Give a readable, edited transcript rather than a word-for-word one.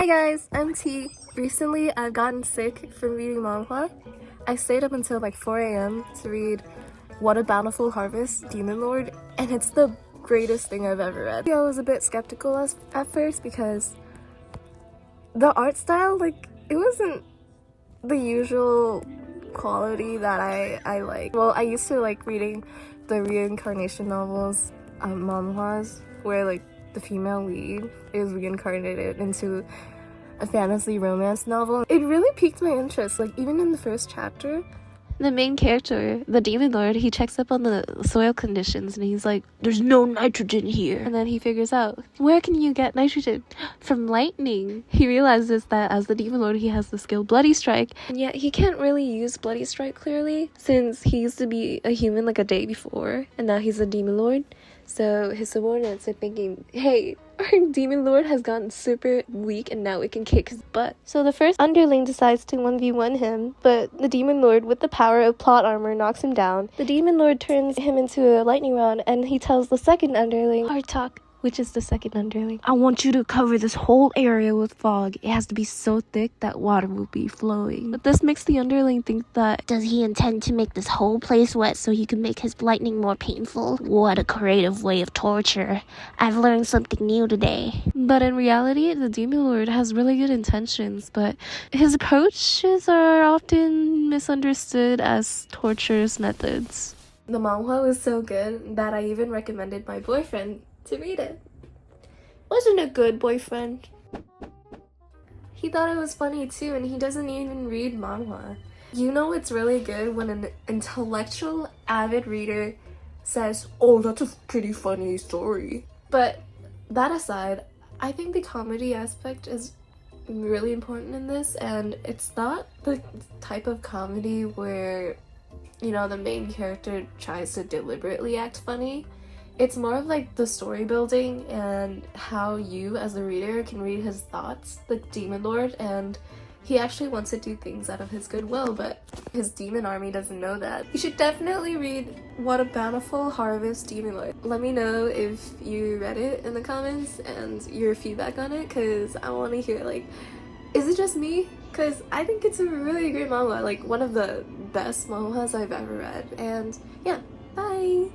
Hi guys, I'm T. Recently, I've gotten sick from reading manhwa. I stayed up until like 4 a.m. to read What a Bountiful Harvest, Demon Lord, and it's the greatest thing I've ever read. I was a bit skeptical at first because the art style, it wasn't the usual quality that I like. Well, I used to like reading the reincarnation novels, manhwas, where like the female lead is reincarnated into a fantasy romance novel. It really piqued my interest, like even in the first chapter. The main character, the demon lord, he checks up on the soil conditions and he's like, there's no nitrogen here. And then he figures out, where can you get nitrogen? From lightning. He realizes that as the demon lord, he has the skill Bloody Strike, and yet he can't really use Bloody Strike clearly since he used to be a human like a day before and now he's a demon lord. So his subordinates are thinking, hey, our demon lord has gotten super weak and now we can kick his butt. So the first underling decides to 1v1 him, but the demon lord with the power of plot armor knocks him down. The demon lord turns him into a lightning rod and he tells the second underling, hard talk, which is the second underling, I want you to cover this whole area with fog. It has to be so thick that water will be flowing. But this makes the underling think that, does he intend to make this whole place wet so he can make his lightning more painful? What a creative way of torture. I've learned something new today. But in reality, the demon lord has really good intentions, but his approaches are often misunderstood as torturous methods. The manhwa was so good that I even recommended my boyfriend to read it. Wasn't a good boyfriend. He thought it was funny too, and he doesn't even read manhwa. You know it's really good when an intellectual, avid reader says, oh, that's a pretty funny story. But that aside, I think the comedy aspect is really important in this, and it's not the type of comedy where, you know, the main character tries to deliberately act funny. It's more of like the story building and how you as the reader can read his thoughts, the demon lord, and he actually wants to do things out of his goodwill, but his demon army doesn't know that. You should definitely read What a Bountiful Harvest, Demon Lord. Let me know if you read it in the comments and your feedback on it, because I want to hear, like, is it just me? Because I think it's a really great manhwa, like one of the best manhwas I've ever read. And yeah, bye!